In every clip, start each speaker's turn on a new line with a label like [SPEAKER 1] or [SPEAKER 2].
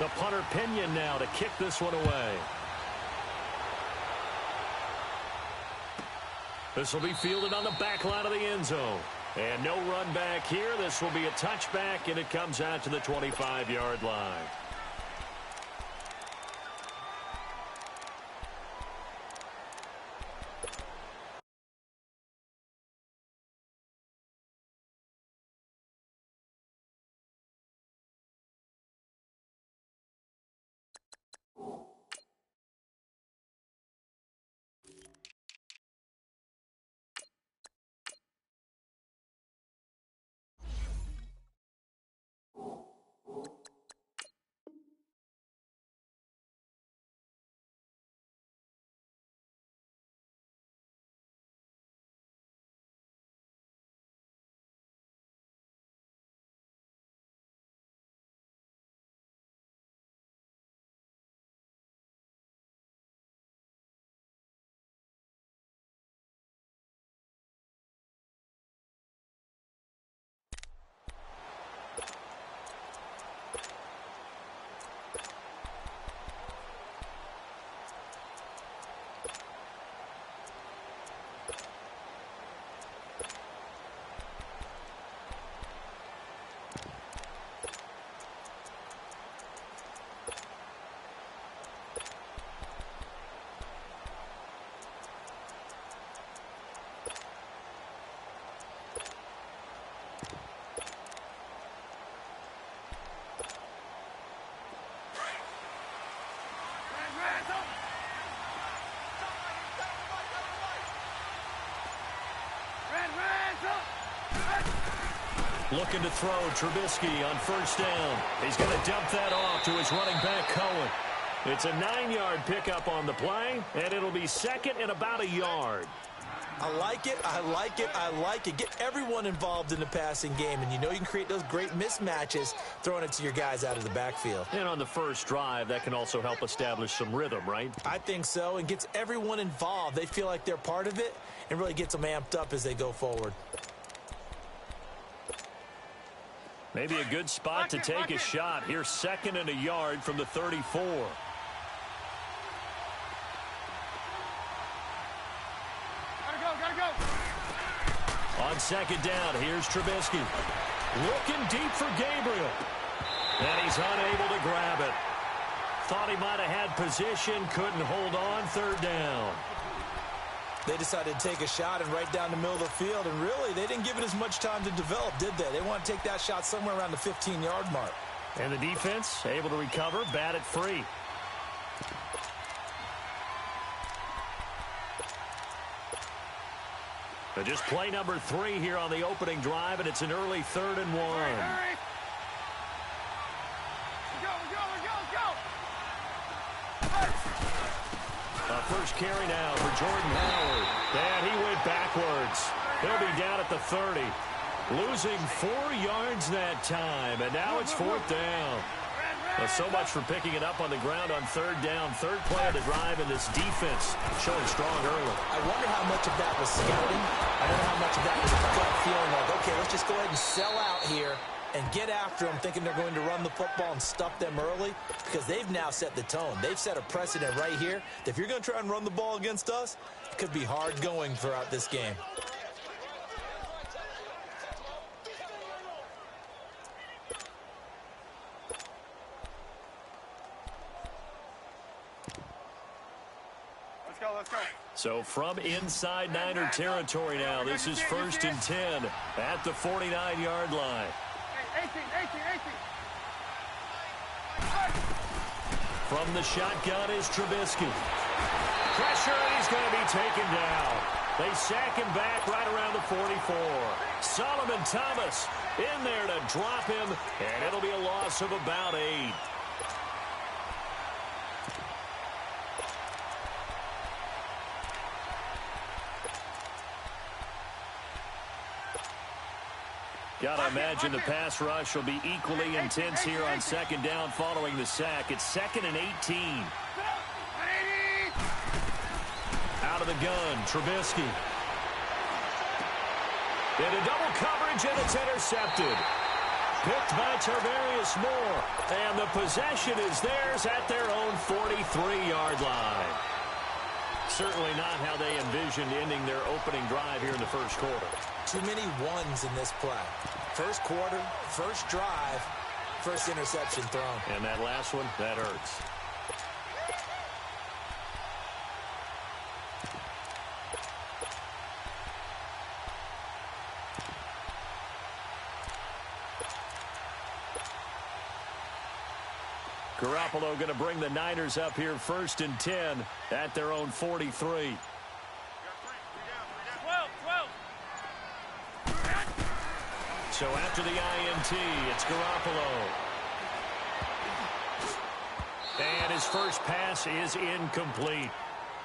[SPEAKER 1] The punter Pinion now to kick this one away. This will be fielded on the back line of the end zone. And no run back here. This will be a touchback, and it comes out to the 25-yard line. Looking to throw, Trubisky on first down. He's going to dump that off to his running back, Cohen. It's a 9-yard pickup on the play, and it'll be second and about a yard.
[SPEAKER 2] I like it, I like it, I like it. Get everyone involved in the passing game, and you know you can create those great mismatches throwing it to your guys out of the backfield.
[SPEAKER 1] And on the first drive, that can also help establish some rhythm, right?
[SPEAKER 2] I think so, and gets everyone involved. They feel like they're part of it and really gets them amped up as they go forward.
[SPEAKER 1] Maybe a good spot to take a shot. Here's second and a yard from the 34.
[SPEAKER 3] Gotta go.
[SPEAKER 1] On second down, here's Trubisky. Looking deep for Gabriel. And he's unable to grab it. Thought he might have had position, couldn't hold on, third down.
[SPEAKER 2] They decided to take a shot and right down the middle of the field, and really, they didn't give it as much time to develop, did they? They want to take that shot somewhere around the 15-yard mark.
[SPEAKER 1] And the defense able to recover, bat it free. But just play number 3 here on the opening drive, and it's an early 3rd and 1.
[SPEAKER 3] Hurry.
[SPEAKER 1] First carry now for Jordan Howard. And he went backwards. He'll be down at the 30. Losing 4 yards that time, and now it's 4th down. Well, so much for picking it up on the ground on 3rd down. Third play of the drive, and this defense showing strong early.
[SPEAKER 2] I wonder how much of that was scouting. I wonder how much of that was a gut feeling like, okay, let's just go ahead and sell out here and get after them, thinking they're going to run the football and stuff them early, because they've now set the tone. They've set a precedent right here that if you're going to try and run the ball against us, it could be hard going throughout this game.
[SPEAKER 3] Let's go.
[SPEAKER 1] So from inside Niner territory now, this is 1st and 10 at the 49-yard line.
[SPEAKER 3] 18.
[SPEAKER 1] From the shotgun is Trubisky. Pressure, and he's going to be taken down. They sack him back right around the 44. Solomon Thomas in there to drop him, and it'll be a loss of about 8. Got to imagine the pass rush will be equally intense here on second down following the sack. It's 2nd and 18. Out of the gun, Trubisky. Into double coverage, and it's intercepted. Picked by Tarvarius Moore. And the possession is theirs at their own 43-yard line. Certainly not how they envisioned ending their opening drive here in the first quarter.
[SPEAKER 2] Too many ones in this play. First quarter, first drive, first interception thrown.
[SPEAKER 1] And that last one, that hurts. Garoppolo going to bring the Niners up here 1st and 10 at their own 43.
[SPEAKER 3] 12.
[SPEAKER 1] So after the INT, it's Garoppolo. And his first pass is incomplete.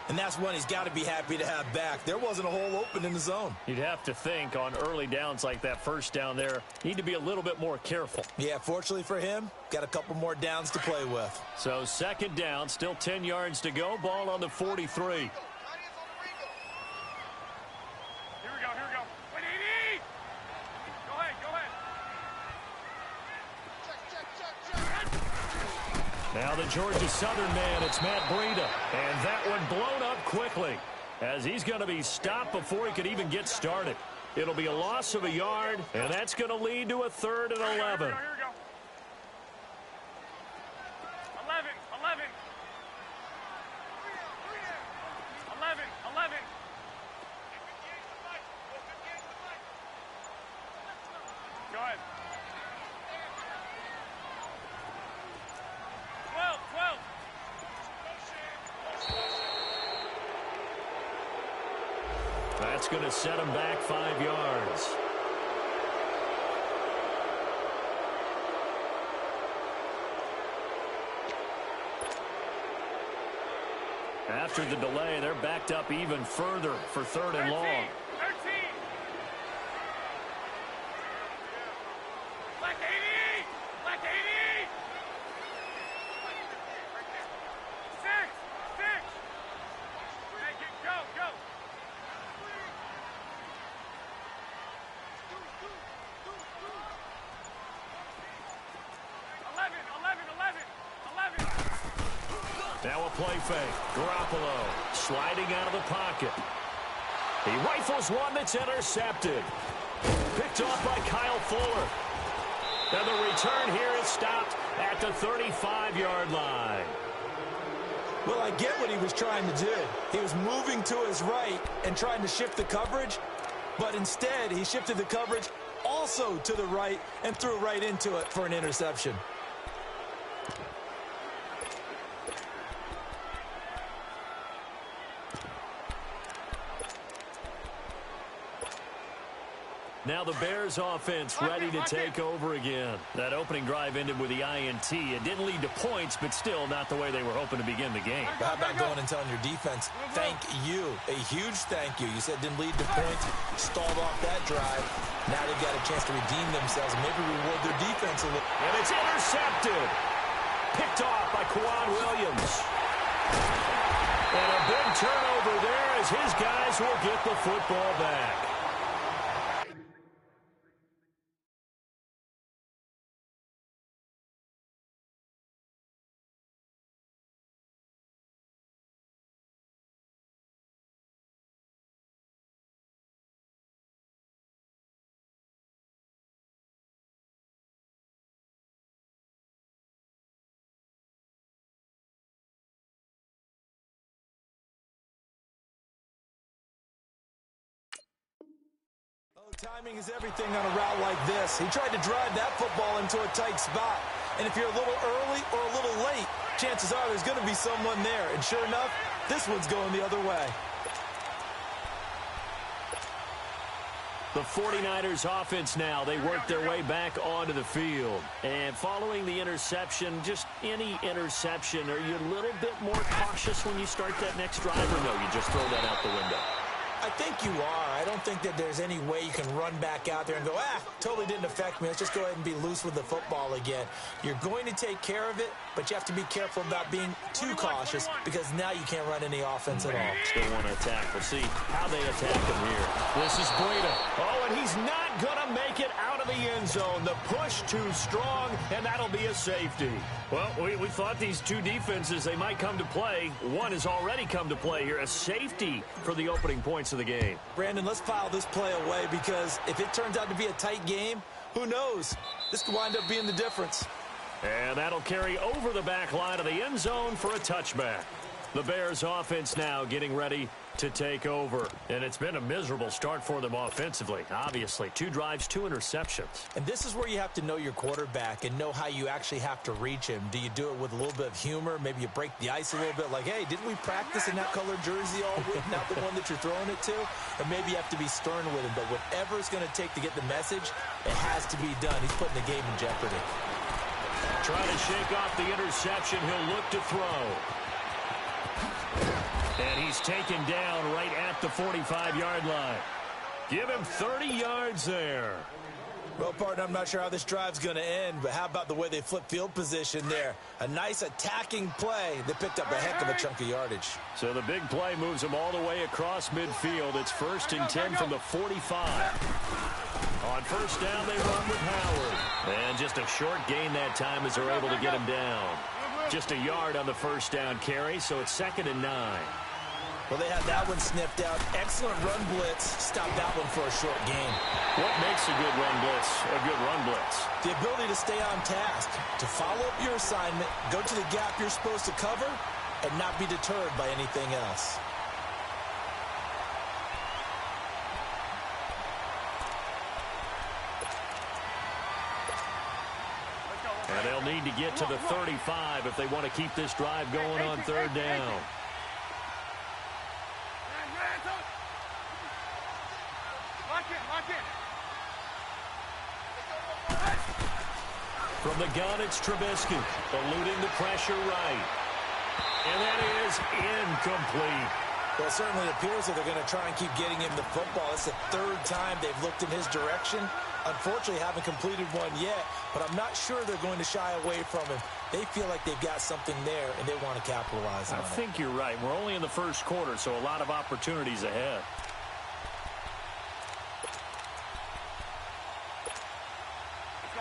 [SPEAKER 2] And that's one he's got to be happy to have back. There wasn't a hole open in the zone.
[SPEAKER 1] You'd have to think on early downs like that first down there, need to be a little bit more careful.
[SPEAKER 2] Yeah, fortunately for him, got a couple more downs to play with.
[SPEAKER 1] So 2nd down, still 10 yards to go. Ball on the 43.
[SPEAKER 3] Here we go. Wait, 80! Go ahead.
[SPEAKER 1] Now the Georgia Southern man, it's Matt Breida. And that one blown up quickly as he's going to be stopped before he could even get started. It'll be a loss of a yard, and that's going to lead to a 3rd and 11.
[SPEAKER 3] Here we go. 11. Go ahead. 12.
[SPEAKER 1] That's going to set him back 5 yards. After the delay, they're backed up even further for 3rd and long.
[SPEAKER 3] 13. Black 80. 6. Hey, go. 11.
[SPEAKER 1] Now a play fake. Garoppolo sliding out of the pocket. He rifles one that's intercepted. Picked off by Kyle Fuller. And the return here is stopped at the 35-yard line.
[SPEAKER 2] Well, I get what he was trying to do. He was moving to his right and trying to shift the coverage, but instead he shifted the coverage also to the right and threw right into it for an interception.
[SPEAKER 1] Now the Bears offense ready to take over again. That opening drive ended with the INT. It didn't lead to points, but still not the way they were hoping to begin the game.
[SPEAKER 2] How about going and telling your defense, thank you, a huge thank you. You said didn't lead to points, stalled off that drive. Now they've got a chance to redeem themselves and maybe reward their defense a little.
[SPEAKER 1] And it's intercepted. Picked off by Kwan Williams. And a big turnover there as his guys will get the football back.
[SPEAKER 2] Timing is everything on a route like this. He tried to drive that football into a tight spot. And if you're a little early or a little late, chances are there's going to be someone there. And sure enough, this one's going the other way.
[SPEAKER 1] The 49ers offense now, they work their way back onto the field. And following the interception, just any interception, are you a little bit more cautious when you start that next drive, or no, you just throw that out the window?
[SPEAKER 2] I think you are. I don't think that there's any way you can run back out there and go, totally didn't affect me. Let's just go ahead and be loose with the football again. You're going to take care of it, but you have to be careful about being too cautious because now you can't run any offense at all.
[SPEAKER 1] Still want to attack. We'll see how they attack him here. This is Breida. Oh, and he's not going to make it out of the end zone. The push too strong, and that'll be a safety. Well, we thought these two defenses, they might come to play. One has already come to play here, a safety for the opening points of the game.
[SPEAKER 2] Brandon, let's file this play away because if it turns out to be a tight game, who knows? This could wind up being the difference.
[SPEAKER 1] And that'll carry over the back line of the end zone for a touchback. The Bears offense now getting ready to take over. And it's been a miserable start for them offensively, obviously. 2 drives, 2 interceptions.
[SPEAKER 2] And this is where you have to know your quarterback and know how you actually have to reach him. Do you do it with a little bit of humor? Maybe you break the ice a little bit like, hey, didn't we practice in that colored jersey all week, not the one that you're throwing it to? Or maybe you have to be stern with him. But whatever it's going to take to get the message, it has to be done. He's putting the game in jeopardy.
[SPEAKER 1] Trying to shake off the interception. He'll look to throw. And he's taken down right at the 45-yard line. Give him 30 yards there.
[SPEAKER 2] Well, partner, I'm not sure how this drive's going to end, but how about the way they flip field position there? A nice attacking play. They picked up a heck of a chunk of yardage.
[SPEAKER 1] So the big play moves them all the way across midfield. It's 1st and 10 from the 45. On first down, they run with Howard. And just a short gain that time as they're able to get him down. Just a yard on the first down carry, so it's 2nd and 9.
[SPEAKER 2] Well, they had that one sniffed out. Excellent run blitz. Stop that one for a short gain.
[SPEAKER 1] What makes a good run blitz a good run blitz?
[SPEAKER 2] The ability to stay on task, to follow up your assignment, go to the gap you're supposed to cover, and not be deterred by anything else.
[SPEAKER 1] And they'll need to get to the 35 if they want to keep this drive going on 3rd down. From the gun, it's Trubisky, eluding the pressure right. And that is incomplete.
[SPEAKER 2] Well, it certainly appears that they're going to try and keep getting him the football. It's the 3rd time they've looked in his direction. Unfortunately, haven't completed one yet, but I'm not sure they're going to shy away from him. They feel like they've got something there, and they want to capitalize on it.
[SPEAKER 1] I think you're right. We're only in the 1st quarter, so a lot of opportunities ahead.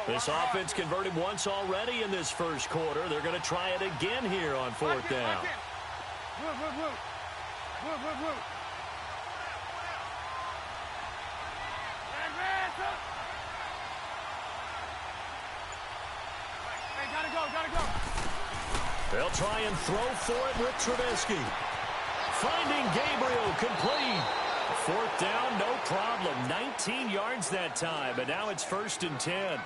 [SPEAKER 1] This offense converted once already in this 1st quarter. They're going to try it again here on 4th down. They'll try and throw for it with Trubisky. Finding Gabriel complete. 4th down, no problem. 19 yards that time, and now it's 1st and 10.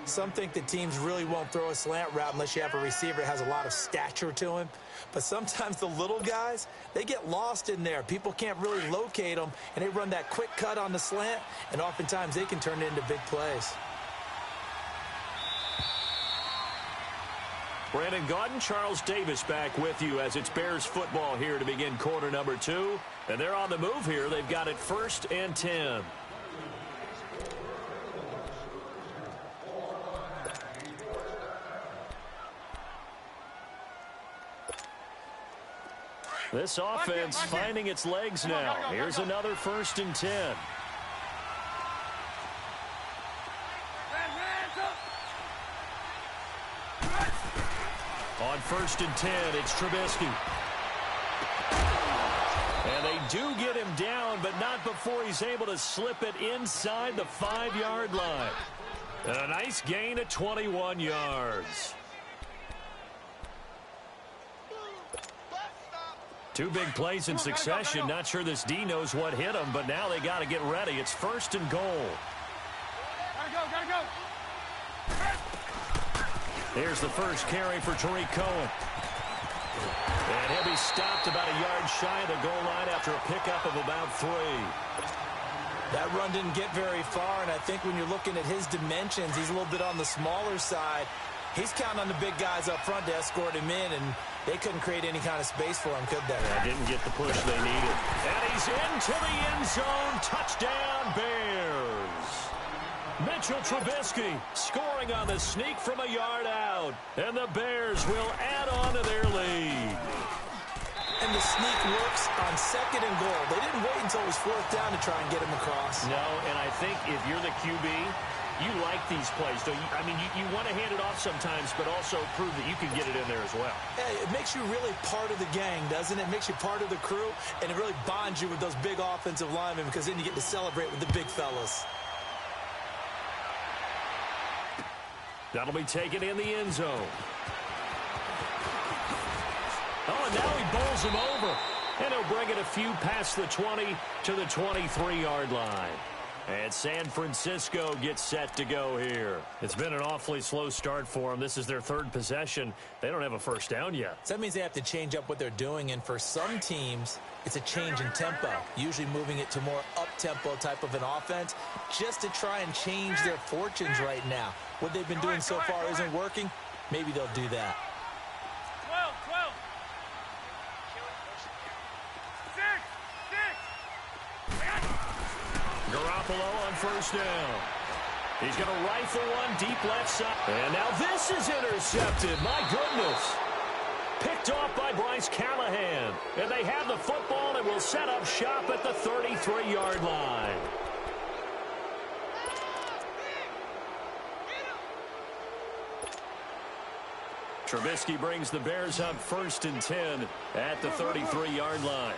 [SPEAKER 2] Some think that teams really won't throw a slant route unless you have a receiver that has a lot of stature to him. But sometimes the little guys, they get lost in there. People can't really locate them, and they run that quick cut on the slant, and oftentimes they can turn it into big plays.
[SPEAKER 1] Brandon Gaudin, Charles Davis back with you as it's Bears football here to begin quarter number 2. And they're on the move here. They've got it 1st and 10. This offense finding its legs now. Here's another 1st and 10. On 1st and 10, it's Trubisky. And they do get him down, but not before he's able to slip it inside the 5-yard line. And a nice gain of 21 yards. 2 big plays in succession. Not sure this D knows what hit him, but now they got to get ready. It's 1st and goal.
[SPEAKER 3] Gotta go.
[SPEAKER 1] Here's the first carry for Tariq Cohen. And he'll be stopped about a yard shy of the goal line after a pickup of about 3.
[SPEAKER 2] That run didn't get very far, and I think when you're looking at his dimensions, he's a little bit on the smaller side. He's counting on the big guys up front to escort him in, and they couldn't create any kind of space for him, could they?
[SPEAKER 1] Yeah, didn't get the push they needed. And he's into the end zone. Touchdown, Bears. Mitchell Trubisky scoring on the sneak from a yard out. And the Bears will add on to their lead.
[SPEAKER 2] And the sneak works on 2nd and goal. They didn't wait until it was 4th down to try and get him across.
[SPEAKER 1] No, and I think if you're the QB, you like these plays. So you want to hand it off sometimes, but also prove that you can get it in there as well.
[SPEAKER 2] Hey, it makes you really part of the gang, doesn't it? It makes you part of the crew, and it really bonds you with those big offensive linemen because then you get to celebrate with the big fellas.
[SPEAKER 1] That'll be taken in the end zone. Oh, and now he bowls him over. And he'll bring it a few past the 20 to the 23-yard line. And San Francisco gets set to go here. It's been an awfully slow start for them. This is their 3rd possession. They don't have a first down yet.
[SPEAKER 2] So that means they have to change up what they're doing. And for some teams, it's a change in tempo, usually moving it to more up-tempo type of an offense just to try and change their fortunes right now. What they've been doing so far isn't working. Maybe they'll do that.
[SPEAKER 3] 12. 6.
[SPEAKER 1] Garoppolo on first down. He's going to rifle one deep left side. And now this is intercepted. My goodness. Picked off by Bryce Callahan. And they have the football and will set up shop at the 33-yard line. Trubisky brings the Bears up 1st and 10 at the 33-yard line.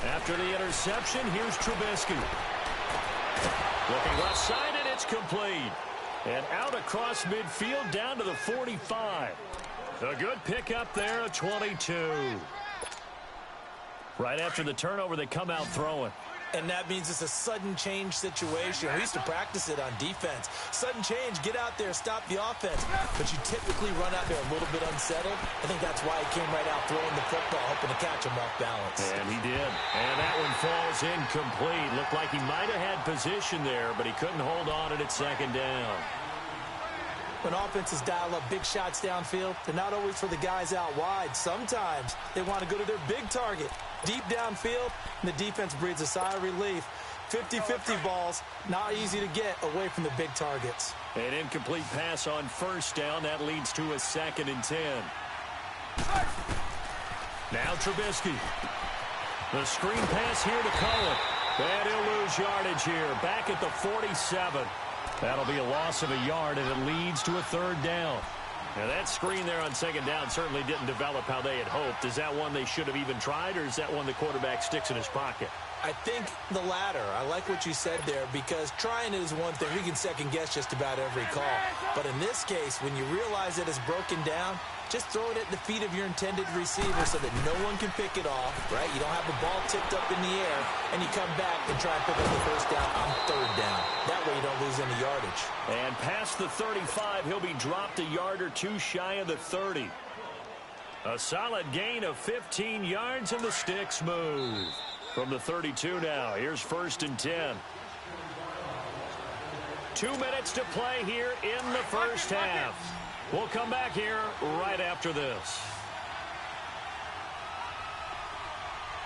[SPEAKER 1] After the interception, here's Trubisky. Looking left side, and it's complete. And out across midfield down to the 45. A good pickup there, a 22. Right after the turnover, they come out throwing.
[SPEAKER 2] And that means it's a sudden change situation. We used to practice it on defense. Sudden change, get out there, stop the offense. But you typically run out there a little bit unsettled. I think that's why he came right out throwing the football, hoping to catch him off balance.
[SPEAKER 1] And he did. And that one falls incomplete. Looked like he might have had position there, but he couldn't hold on at 2nd down.
[SPEAKER 2] When offenses dial up big shots downfield, they're not always for the guys out wide. Sometimes they want to go to their big target, deep downfield, and the defense breathes a sigh of relief. 50-50 balls, not easy to get away from the big targets.
[SPEAKER 1] An incomplete pass on 1st down. That leads to a 2nd and 10. Now Trubisky. The screen pass here to Cohen. And he'll lose yardage here. Back at the 47. That'll be a loss of a yard, and it leads to a 3rd down. Now, that screen there on 2nd down certainly didn't develop how they had hoped. Is that one they should have even tried, or is that one the quarterback sticks in his pocket?
[SPEAKER 2] I think the latter. I like what you said there, because trying it is one thing. We can second-guess just about every call. But in this case, when you realize that it's broken down, just throw it at the feet of your intended receiver so that no one can pick it off, right? You don't have the ball tipped up in the air, and you come back and try and pick up the 1st down on 3rd down. That way you don't lose any yardage.
[SPEAKER 1] And past the 35, he'll be dropped a yard or two shy of the 30. A solid gain of 15 yards, and the sticks move. From the 32 now, here's 1st and 10. 2 minutes to play here in the first half. We'll come back here right after this.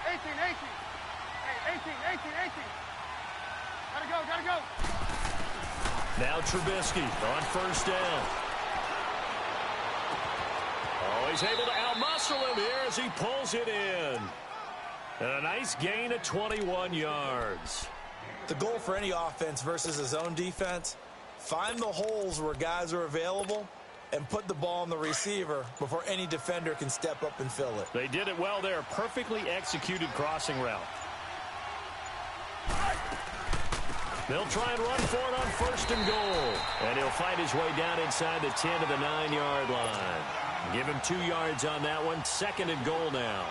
[SPEAKER 3] 18. Hey, 18. Gotta go.
[SPEAKER 1] Now Trubisky on 1st down. Oh, he's able to outmuscle him here as he pulls it in. And a nice gain of 21 yards.
[SPEAKER 2] The goal for any offense versus his own defense, find the holes where guys are available and put the ball on the receiver before any defender can step up and fill it.
[SPEAKER 1] They did it well there. Perfectly executed crossing route. They'll try and run for it on 1st and goal. And he'll fight his way down inside the 10 to the 9-yard line. Give him 2 yards on that one. 2nd and goal now.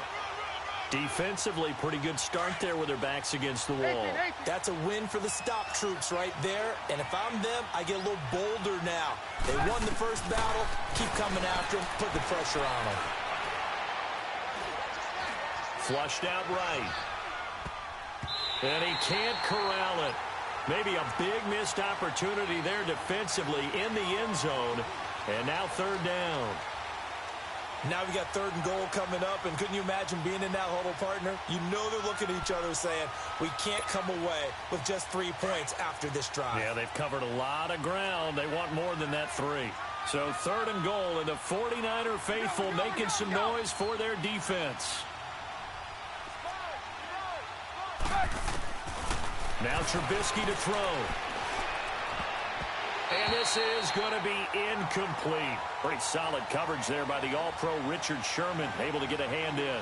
[SPEAKER 1] Defensively, pretty good start there with their backs against the wall.
[SPEAKER 2] That's a win for the stop troops right there. And if I'm them, I get a little bolder now. They won the first battle. Keep coming after them. Put the pressure on them.
[SPEAKER 1] Flushed out right. And he can't corral it. Maybe a big missed opportunity there defensively in the end zone. And now 3rd down.
[SPEAKER 2] Now we got 3rd and goal coming up, and couldn't you imagine being in that huddle, partner? You know they're looking at each other saying, we can't come away with just 3 points after this drive.
[SPEAKER 1] Yeah, they've covered a lot of ground. They want more than that 3. So 3rd and goal, and the 49er faithful making some noise for their defense. Now Trubisky to throw. And this is going to be incomplete. Pretty solid coverage there by the All-Pro Richard Sherman, able to get a hand in.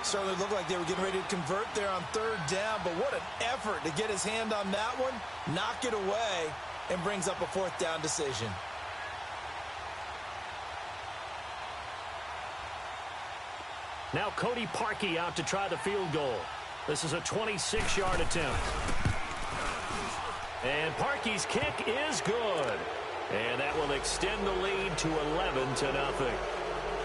[SPEAKER 2] Certainly looked like they were getting ready to convert there on 3rd down, but what an effort to get his hand on that one, knock it away, and brings up a 4th down decision.
[SPEAKER 1] Now Cody Parkey out to try the field goal. This is a 26-yard attempt. And Parkey's kick is good. And that will extend the lead to 11-0.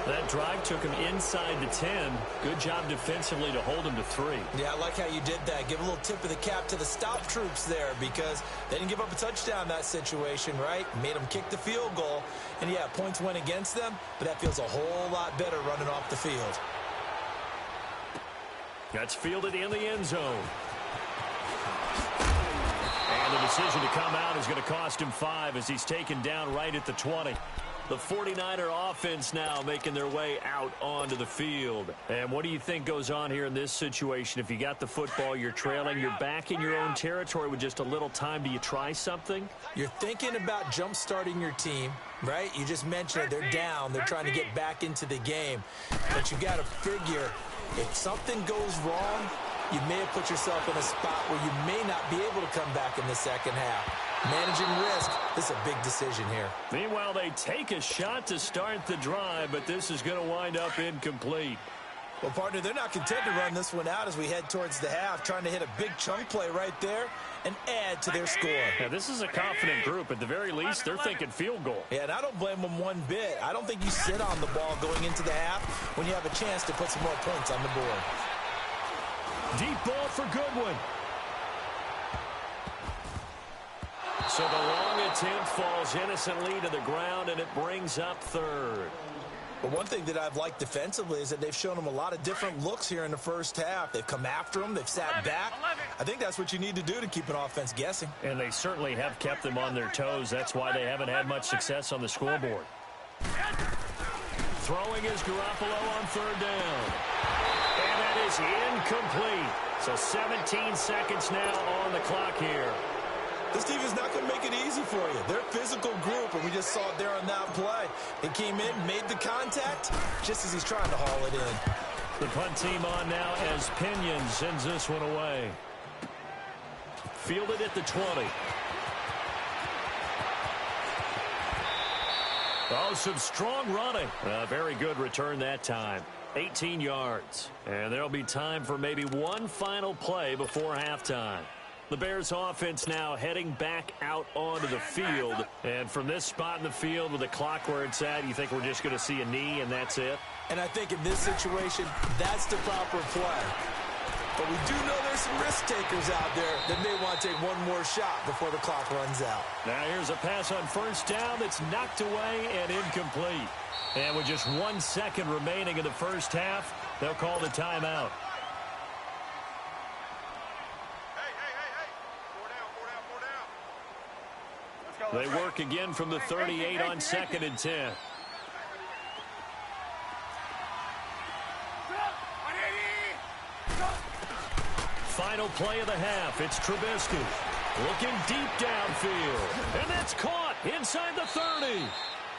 [SPEAKER 1] That drive took him inside the 10. Good job defensively to hold him to 3.
[SPEAKER 2] Yeah, I like how you did that. Give a little tip of the cap to the stop troops there because they didn't give up a touchdown in that situation, right? Made them kick the field goal. And, yeah, points went against them, but that feels a whole lot better running off the field.
[SPEAKER 1] That's fielded in the end zone. And the decision to come out is going to cost him 5 as he's taken down right at the 20. The 49er offense now making their way out onto the field. And what do you think goes on here in this situation? If you got the football, you're trailing, you're back in your own territory with just a little time. Do you try something?
[SPEAKER 2] You're thinking about jump-starting your team, right? You just mentioned it. They're down. They're trying to get back into the game. But you got to figure if something goes wrong, you may have put yourself in a spot where you may not be able to come back in the second half. Managing risk, this is a big decision here.
[SPEAKER 1] Meanwhile, they take a shot to start the drive, but this is going to wind up incomplete.
[SPEAKER 2] Well, partner, they're not content to run this one out as we head towards the half, trying to hit a big chunk play right there and add to their score.
[SPEAKER 1] Yeah, this is a confident group. At the very least, they're thinking field goal.
[SPEAKER 2] Yeah, and I don't blame them one bit. I don't think you sit on the ball going into the half when you have a chance to put some more points on the board.
[SPEAKER 1] Deep ball for Goodwin. So the long attempt falls innocently to the ground, and it brings up 3rd.
[SPEAKER 2] But one thing that I've liked defensively is that they've shown them a lot of different looks here in the first half. They've come after them. They've sat back. I think that's what you need to do to keep an offense guessing.
[SPEAKER 1] And they certainly have kept them on their toes. That's why they haven't had much success on the scoreboard. Throwing is Garoppolo on 3rd down. And that is incomplete. So 17 seconds now on the clock here.
[SPEAKER 2] This team is not going to make it easy for you. They're a physical group, and we just saw it there on that play. It came in, made the contact, just as he's trying to haul it in.
[SPEAKER 1] The punt team on now as Pinion sends this one away. Fielded at the 20. Oh, some strong running. A very good return that time. 18 yards. And there'll be time for maybe one final play before halftime. The Bears offense now heading back out onto the field. And from this spot in the field with the clock where it's at, you think we're just going to see a knee and that's it?
[SPEAKER 2] And I think in this situation, that's the proper play. But we do know there's some risk takers out there that may want to take one more shot before the clock runs out.
[SPEAKER 1] Now here's a pass on 1st down that's knocked away and incomplete. And with just 1 second remaining in the first half, they'll call the timeout. They work again from the 38 on 2nd and 10. Final play of the half. It's Trubisky looking deep downfield. And that's caught inside the 30.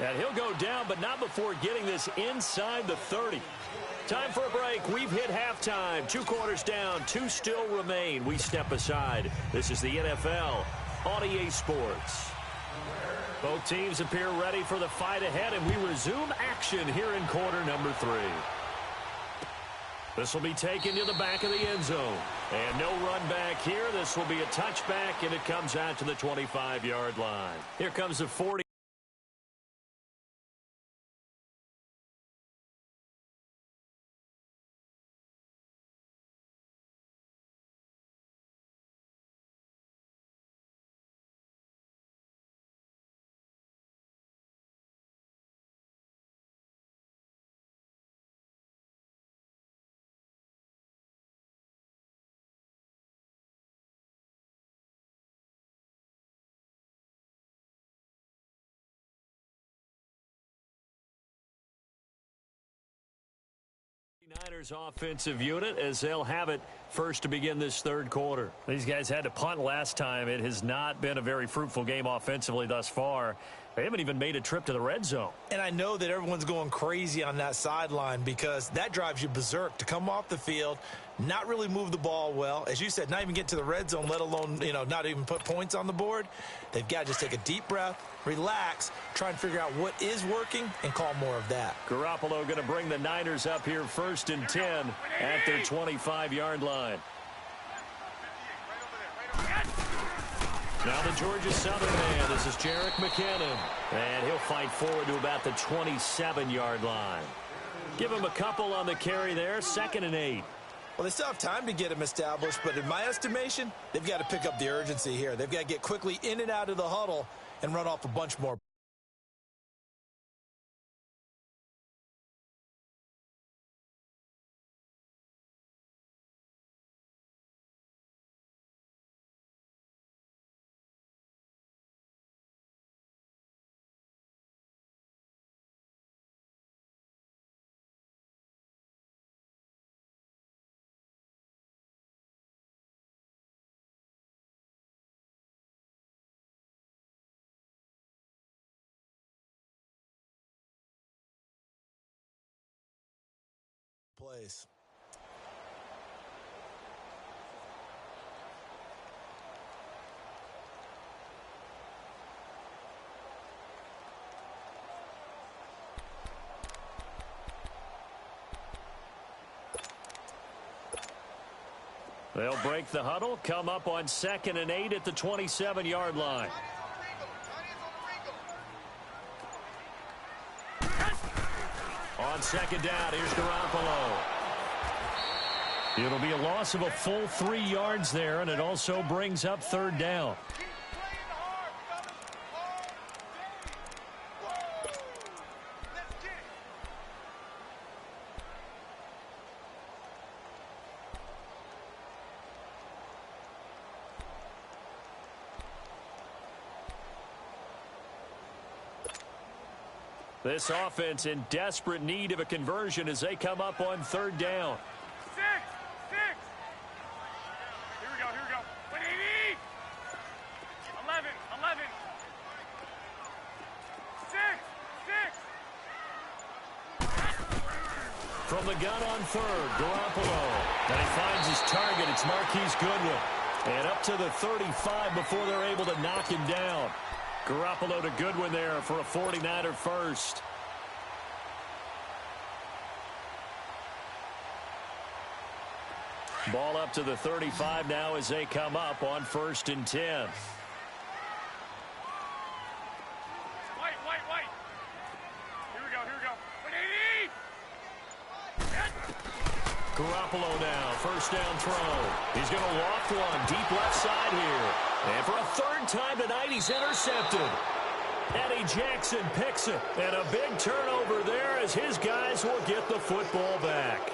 [SPEAKER 1] And he'll go down, but not before getting this inside the 30. Time for a break. We've hit halftime. 2 quarters down. 2 still remain. We step aside. This is the NFL on EA Sports. Both teams appear ready for the fight ahead, and we resume action here in quarter number 3. This will be taken to the back of the end zone. And no run back here. This will be a touchback, and it comes out to the 25-yard line. Here comes the 40. Niners offensive unit as they'll have it first to begin this third quarter. These guys had to punt last time. It has not been a very fruitful game offensively thus far. They haven't even made a trip to the red zone.
[SPEAKER 2] And I know that everyone's going crazy on that sideline because that drives you berserk to come off the field, not really move the ball well. As you said, not even get to the red zone, let alone, not even put points on the board. They've got to just take a deep breath, relax, try and figure out what is working, and call more of that.
[SPEAKER 1] Garoppolo going to bring the Niners up here first and 10 at their 25-yard line. Now the Georgia Southern man. This is Jerick McKinnon. And he'll fight forward to about the 27-yard line. Give him a couple on the carry there. 2nd and 8.
[SPEAKER 2] Well, they still have time to get him established, but in my estimation, they've got to pick up the urgency here. They've got to get quickly in and out of the huddle and run off a bunch more. Plays.
[SPEAKER 1] They'll break the huddle, come up on 2nd and 8 at the 27-yard line. On 2nd down, here's Garoppolo. It'll be a loss of a full 3 yards there, and it also brings up 3rd down. This offense in desperate need of a conversion as they come up on 3rd down.
[SPEAKER 3] 6. Here we go. 11. 6.
[SPEAKER 1] From the gun on 3rd, Garoppolo. And he finds his target. It's Marquise Goodwin. And up to the 35 before they're able to knock him down. Garoppolo to Goodwin there for a 49er first. Ball up to the 35 now as they come up on 1st and 10.
[SPEAKER 3] White. Here we go. 180.
[SPEAKER 1] Garoppolo now, 1st down throw. He's going to loft one deep left side here. And for a 3rd time tonight, he's intercepted. Eddie Jackson picks it. And a big turnover there as his guys will get the football back.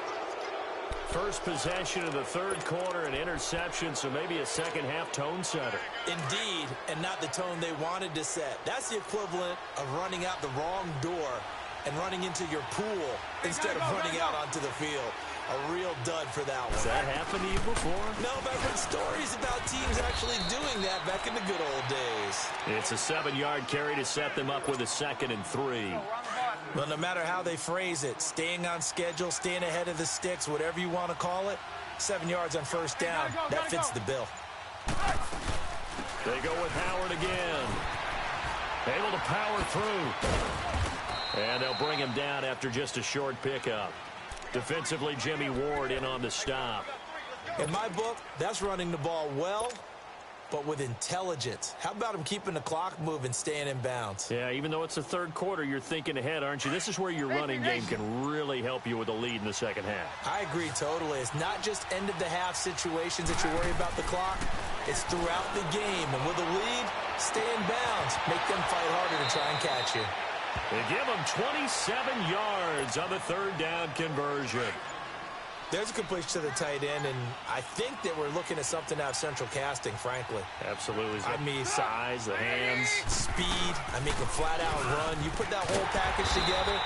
[SPEAKER 1] First possession of the 3rd quarter, an interception, so maybe a second-half tone setter.
[SPEAKER 2] Indeed, and not the tone they wanted to set. That's the equivalent of running out the wrong door and running into your pool instead of running out onto the field. A real dud for that one.
[SPEAKER 1] Has that happened to you before?
[SPEAKER 2] No, but I've heard stories about teams actually doing that back in the good old days.
[SPEAKER 1] It's a 7-yard carry to set them up with a 2nd and 3.
[SPEAKER 2] Well, no matter how they phrase it, staying on schedule, staying ahead of the sticks, whatever you want to call it, 7 yards on 1st down, that fits the bill.
[SPEAKER 1] They go with Howard again. Able to power through. And they'll bring him down after just a short pickup. Defensively, Jimmy Ward in on the stop.
[SPEAKER 2] In my book, that's running the ball well, but with intelligence. How about him keeping the clock moving, staying in bounds?
[SPEAKER 1] Yeah, even though it's the 3rd quarter, you're thinking ahead, aren't you? This is where your running game can really help you with a lead in the 2nd half.
[SPEAKER 2] I agree totally. It's not just end-of-the-half situations that you worry about the clock. It's throughout the game. And with a lead, stay in bounds. Make them fight harder to try and catch you.
[SPEAKER 1] They give them 27 yards on the 3rd down conversion.
[SPEAKER 2] There's a completion to the tight end, and I think that we're looking at something out of central casting, frankly.
[SPEAKER 1] Absolutely.
[SPEAKER 2] I mean,
[SPEAKER 1] size, the hands.
[SPEAKER 2] Speed. I mean, the flat-out run. You put that whole package together,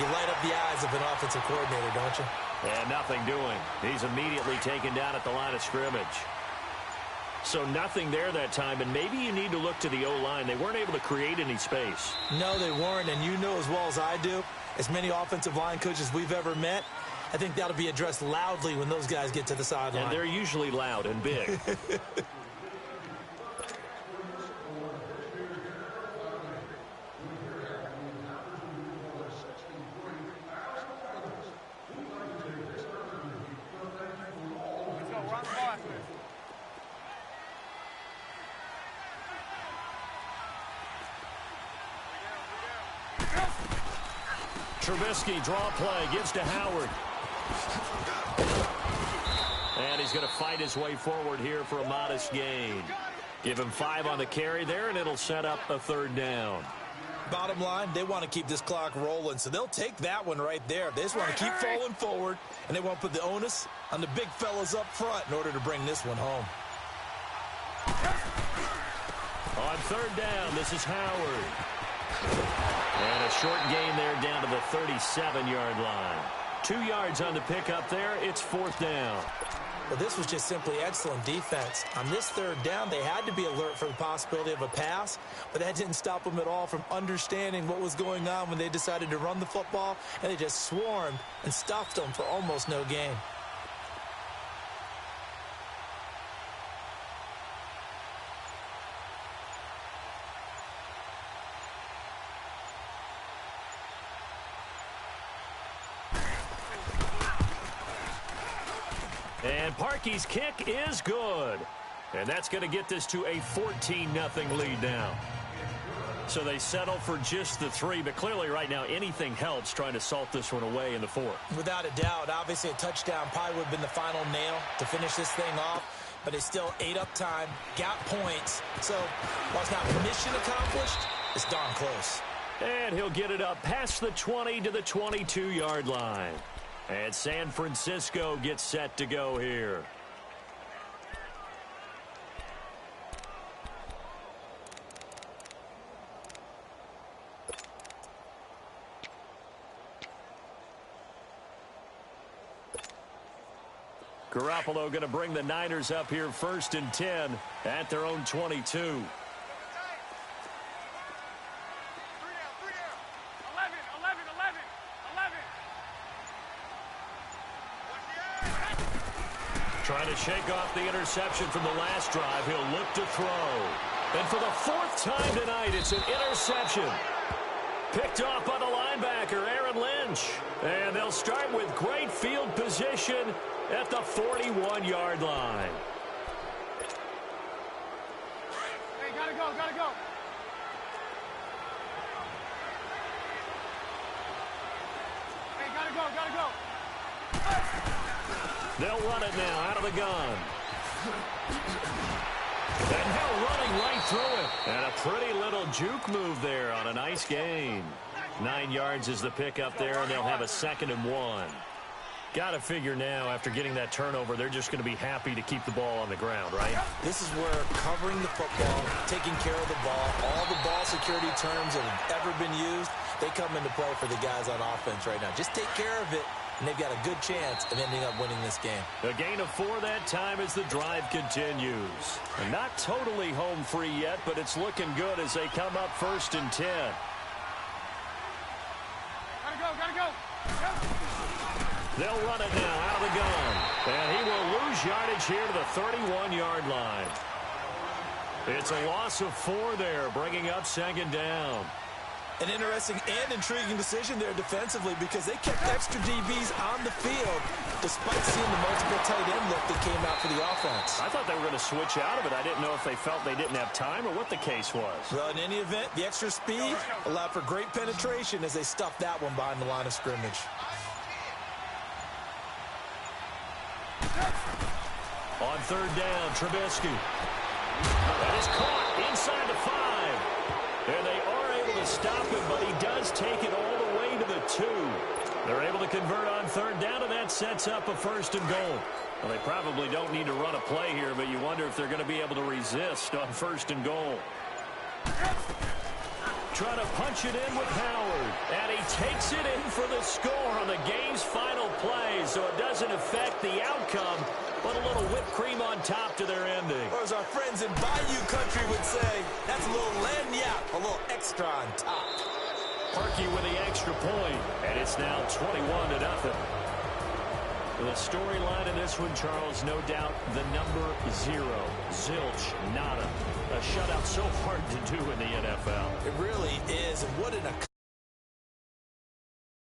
[SPEAKER 2] you light up the eyes of an offensive coordinator, don't you?
[SPEAKER 1] And nothing doing. He's immediately taken down at the line of scrimmage. So nothing there that time, and maybe you need to look to the O-line. They weren't able to create any space.
[SPEAKER 2] No, they weren't, and you know as well as I do, as many offensive line coaches we've ever met, I think that'll be addressed loudly when those guys get to the sideline.
[SPEAKER 1] And they're usually loud and big. Trubisky, draw play, gives to Howard. And he's going to fight his way forward here for a modest gain. Give him 5 on the carry there, and it'll set up a 3rd down.
[SPEAKER 2] Bottom line, they want to keep this clock rolling, so they'll take that one right there. They just want to keep falling forward, and they want to put the onus on the big fellas up front in order to bring this one home.
[SPEAKER 1] On 3rd down, this is Howard. And a short gain there down to the 37-yard line. 2 yards on the pickup there. It's 4th down.
[SPEAKER 2] Well, this was just simply excellent defense. On this 3rd down, they had to be alert for the possibility of a pass, but that didn't stop them at all from understanding what was going on when they decided to run the football, and they just swarmed and stuffed them for almost no gain.
[SPEAKER 1] And Parkey's kick is good. And that's going to get this to a 14-0 lead now. So they settle for just the 3, but clearly right now anything helps trying to salt this one away in the 4th.
[SPEAKER 2] Without a doubt, obviously a touchdown probably would have been the final nail to finish this thing off, but they still ate up time, got points. So while it's not mission accomplished, it's darn close.
[SPEAKER 1] And he'll get it up past the 20 to the 22-yard line. And San Francisco gets set to go here. Garoppolo going to bring the Niners up here 1st and 10 at their own 22. Trying to shake off the interception from the last drive. He'll look to throw. And for the 4th time tonight, it's an interception. Picked off by the linebacker, Aaron Lynch. And they'll start with great field position at the 41-yard line.
[SPEAKER 3] Hey, gotta go, gotta go. Hey, gotta go, gotta go.
[SPEAKER 1] They'll run it now out of the gun. And Hill running right through it. And a pretty little juke move there on a nice gain. 9 yards is the pickup there, and they'll have a 2nd and 1. Got to figure now, after getting that turnover, they're just going to be happy to keep the ball on the ground, right?
[SPEAKER 2] This is where covering the football, taking care of the ball, all the ball security terms that have ever been used, they come into play for the guys on offense right now. Just take care of it, and they've got a good chance of ending up winning this game.
[SPEAKER 1] A gain of 4 that time as the drive continues. And not totally home free yet, but it's looking good as they come up 1st and 10.
[SPEAKER 3] Gotta go, gotta go. Go.
[SPEAKER 1] They'll run it now out of the gun. And he will lose yardage here to the 31-yard line. It's a loss of 4 there, bringing up 2nd down.
[SPEAKER 2] An interesting and intriguing decision there defensively because they kept extra DBs on the field despite seeing the multiple tight end look that came out for the offense.
[SPEAKER 1] I thought they were going to switch out of it. I didn't know if they felt they didn't have time or what the case was.
[SPEAKER 2] Well, in any event, the extra speed allowed for great penetration as they stuffed that one behind the line of scrimmage.
[SPEAKER 1] On 3rd down, Trubisky. That is caught inside the 5. And they are able to stop him, but he does take it all the way to the 2. They're able to convert on 3rd down, and that sets up a 1st and goal. Well, they probably don't need to run a play here, but you wonder if they're going to be able to resist on 1st and goal. trying to punch it in with Howard. And he takes it in for the score on the game's final play, so it doesn't affect the outcome, but a little whipped cream on top to their ending.
[SPEAKER 2] Or as our friends in Bayou Country would say, that's a little lagniappe, a little extra on top.
[SPEAKER 1] Parkey with the extra point, and it's now 21-0. The storyline in this one, Charles, no doubt the number 0. Zilch, nada. A shutout so hard to do in the NFL.
[SPEAKER 2] It really is, and what an